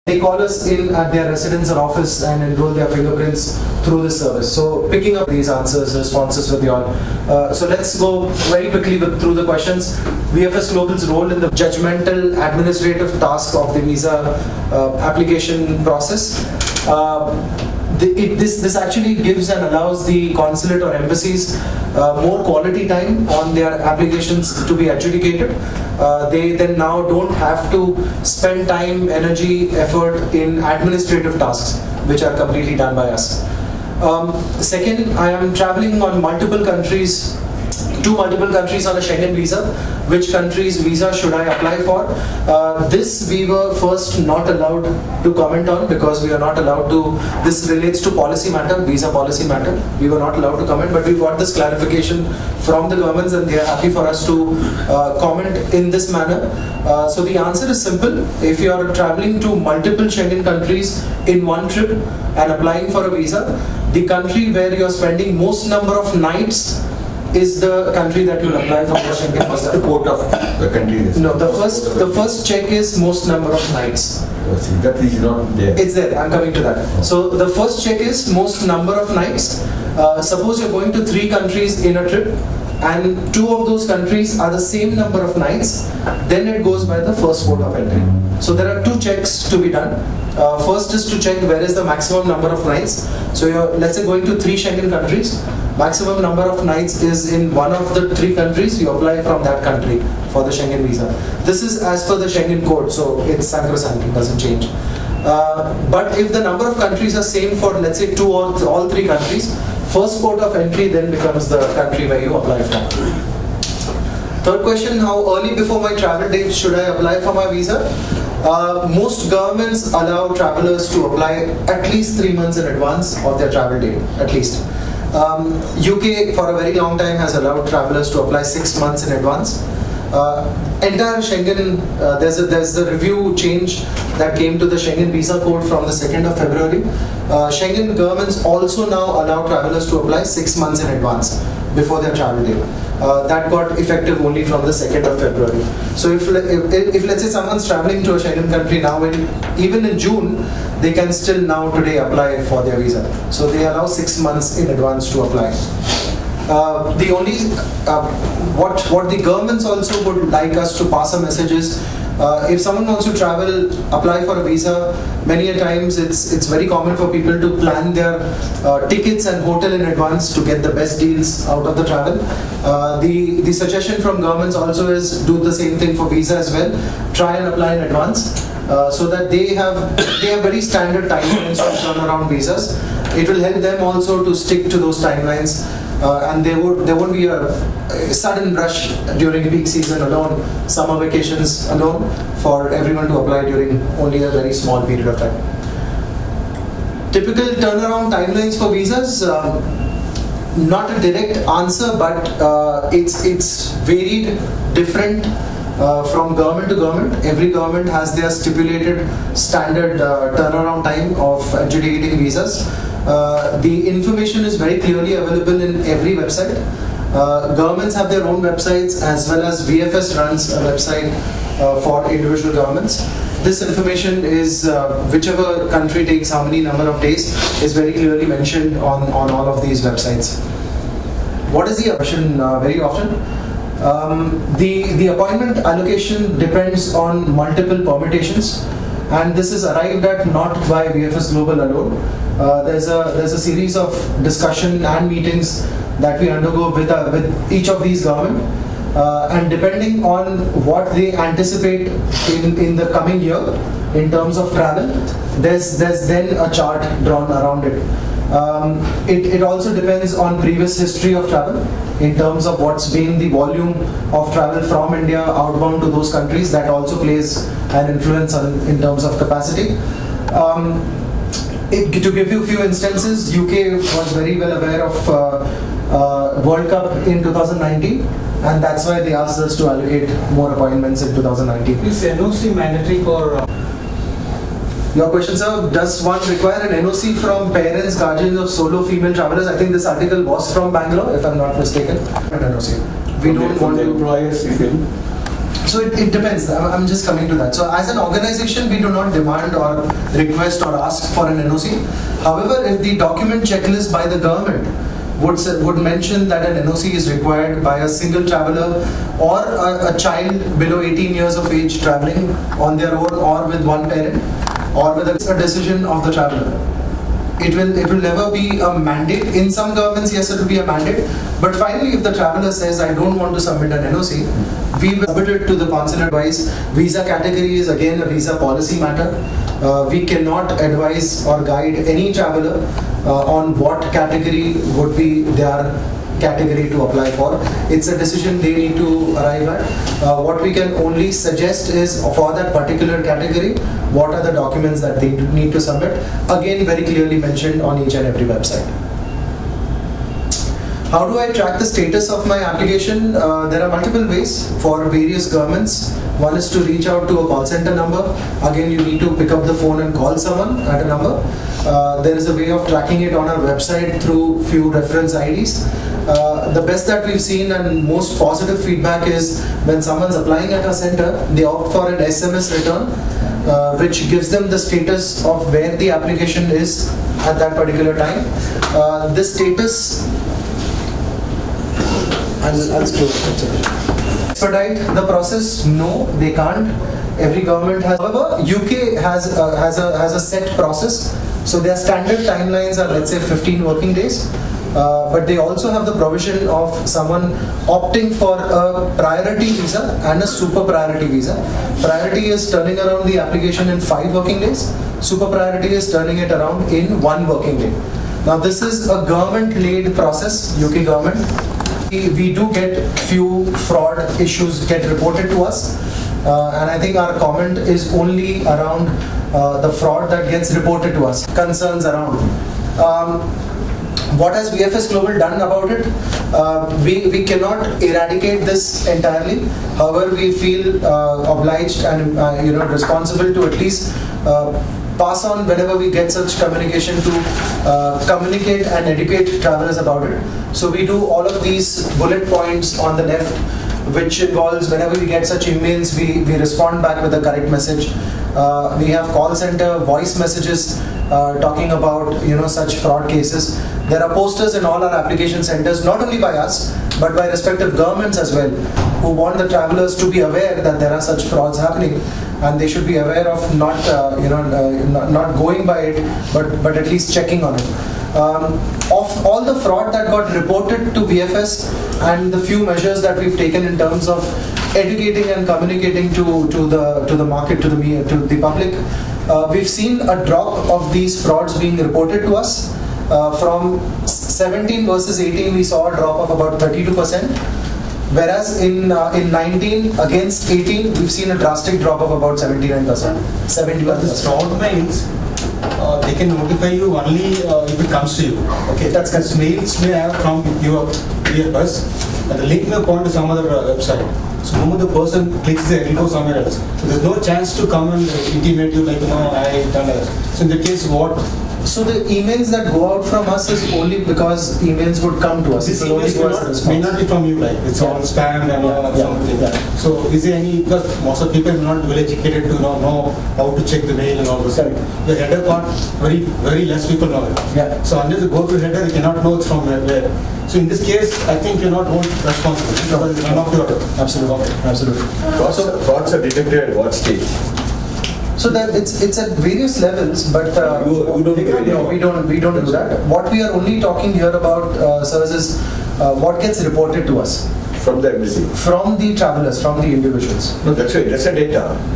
They call us in at their residence or office and enroll their fingerprints through this service. So picking up these responses with you all. So let's go very quickly through the questions. VFS Global's role in the judgmental administrative task of the visa application process. This actually gives and allows the consulate or embassies more quality time on their applications to be adjudicated. They then now don't have to spend time, energy, effort in administrative tasks, which are completely done by us. Second, I am traveling on multiple countries on a Schengen visa. Which country's visa should I apply for? This we were first not allowed to comment on because we are not allowed to, this relates to policy matter, visa policy matter. We were not allowed to comment, but we got this clarification from the governments and they are happy for us to comment in this manner. So the answer is simple. If you are traveling to multiple Schengen countries in one trip and applying for a visa, the country where you are spending most number of nights is the country that you will apply for the Schengen visa. The port of the country. No, the first check is most number of nights. That is not there. It's there. I'm coming to that. So the first check is most number of nights. Suppose you're going to 3 countries in a trip, and 2 of those countries are the same number of nights. Then it goes by the first port of entry. So there are 2 checks to be done. First is to check where is the maximum number of nights. So you're, let's say, going to 3 Schengen countries. Maximum number of nights is in one of the 3 countries, you apply from that country for the Schengen visa. This is as per the Schengen code, so it's sacrosanct, it doesn't change. But if the number of countries are same for, let's say, 2 or all 3 countries, first port of entry then becomes the country where you apply from. Third question, how early before my travel date should I apply for my visa? Most governments allow travelers to apply at least 3 months in advance of their travel date, at least. UK for a very long time has allowed travelers to apply 6 months in advance. Entire Schengen, there's a review change that came to the Schengen visa code from the 2nd of February. Schengen governments also now allow travelers to apply 6 months in advance before their travel date. That got effective only from the 2nd of February. So if let's say someone's traveling to a Schengen country now, even in June, they can still now today apply for their visa. So they allow 6 months in advance to apply. The only, what the governments also would like us to pass a message is, if someone wants to travel, apply for a visa, many a times it's very common for people to plan their tickets and hotel in advance to get the best deals out of the travel. The suggestion from governments also is do the same thing for visa as well. Try and apply in advance so that they have very standard timelines to turn around visas. It will help them also to stick to those timelines. And there won't be a sudden rush during peak season alone, summer vacations alone, for everyone to apply during only a very small period of time. Typical turnaround timelines for visas, not a direct answer, but it's varied, different from government to government. Every government has their stipulated standard turnaround time of adjudicating visas. The information is very clearly available in every website. Governments have their own websites, as well as VFS runs a website for individual governments. This information is, whichever country takes how many number of days, is very clearly mentioned on all of these websites. What is the question very often? The appointment allocation depends on multiple permutations, and this is arrived at not by VFS Global alone. There's a series of discussion and meetings that we undergo with each of these government, and depending on what they anticipate in the coming year in terms of travel, there's then a chart drawn around it. It also depends on previous history of travel in terms of what's been the volume of travel from India outbound to those countries. That also plays an influence in terms of capacity. To give you a few instances, UK was very well aware of World Cup in 2019, and that's why they asked us to allocate more appointments in 2019. Is NOC mandatory for... Your question, sir, does one require an NOC from parents, guardians of solo female travelers? I think this article was from Bangalore, if I'm not mistaken. An NOC. We don't want to... employers, you feel? So it depends. I'm just coming to that. So as an organization, we do not demand or request or ask for an NOC. However, if the document checklist by the government would mention that an NOC is required by a single traveler or a child below 18 years of age traveling on their own or with one parent or with a decision of the traveler. It will never be a mandate. In some governments, yes, it will be a mandate. But finally, if the traveler says, I don't want to submit an NOC, we will submit it to the consular advice. Visa category is again a visa policy matter. We cannot advise or guide any traveler on what category would be their category to apply for. It's a decision they need to arrive at. What we can only suggest is for that particular category, what are the documents that they need to submit? Again, very clearly mentioned on each and every website. How do I track the status of my application? There are multiple ways for various governments. One is to reach out to a call center number. Again, you need to pick up the phone and call someone at a number. There is a way of tracking it on our website through few reference IDs. The best that we've seen and most positive feedback is when someone's applying at our center, they opt for an SMS return, which gives them the status of where the application is at that particular time. This status, I'll scroll. Expedite the process? No, they can't. Every government has. However, UK has a set process. So their standard timelines are, let's say, 15 working days. But they also have the provision of someone opting for a priority visa and a super priority visa. Priority is turning around the application in 5 working days. Super priority is turning it around in 1 working day. Now this is a government-led process, UK government. We do get few fraud issues get reported to us. And I think our comment is only around the fraud that gets reported to us. Concerns around. What has VFS Global done about it? We cannot eradicate this entirely. However, we feel obliged and responsible to at least pass on whenever we get such communication to communicate and educate travelers about it. So we do all of these bullet points on the left, which involves whenever we get such emails, we respond back with the correct message. We have call center voice messages talking about such fraud cases. There are posters in all our application centers, not only by us, but by respective governments as well, who want the travelers to be aware that there are such frauds happening, and they should be aware of not going by it, but at least checking on it. Of all the fraud that got reported to VFS and the few measures that we've taken in terms of educating and communicating to the market, to the public, we've seen a drop of these frauds being reported to us. From 17 versus 18, we saw a drop of about 32%. Whereas in 19 against 18, we've seen a drastic drop of about 79%. 71%. But the fraud mails, they can notify you only if it comes to you. Okay, that's because mails may have from your bus, and the link may point to some other website. So the moment the person clicks there, it will go somewhere else. So there's no chance to come and intimate you like, I done that. So in the case, what? So the emails that go out from us is only because emails would come to us. These emails may not be from you, like it's all spam and something. Yeah. So is there any, because most of people are not well educated to know how to check the mail and all this. The header part, very less people know it. Yeah. So unless you go to header, you cannot know it's from where. So in this case, I think you're not responsible. Because it's none of your. Absolutely. Frauds are detected at what stage? So that it's at various levels, but you don't we don't do that. What we are only talking here about, sirs, is what gets reported to us from the embassy. from the travelers, from the individuals. No, that's right. That's the data. Yeah.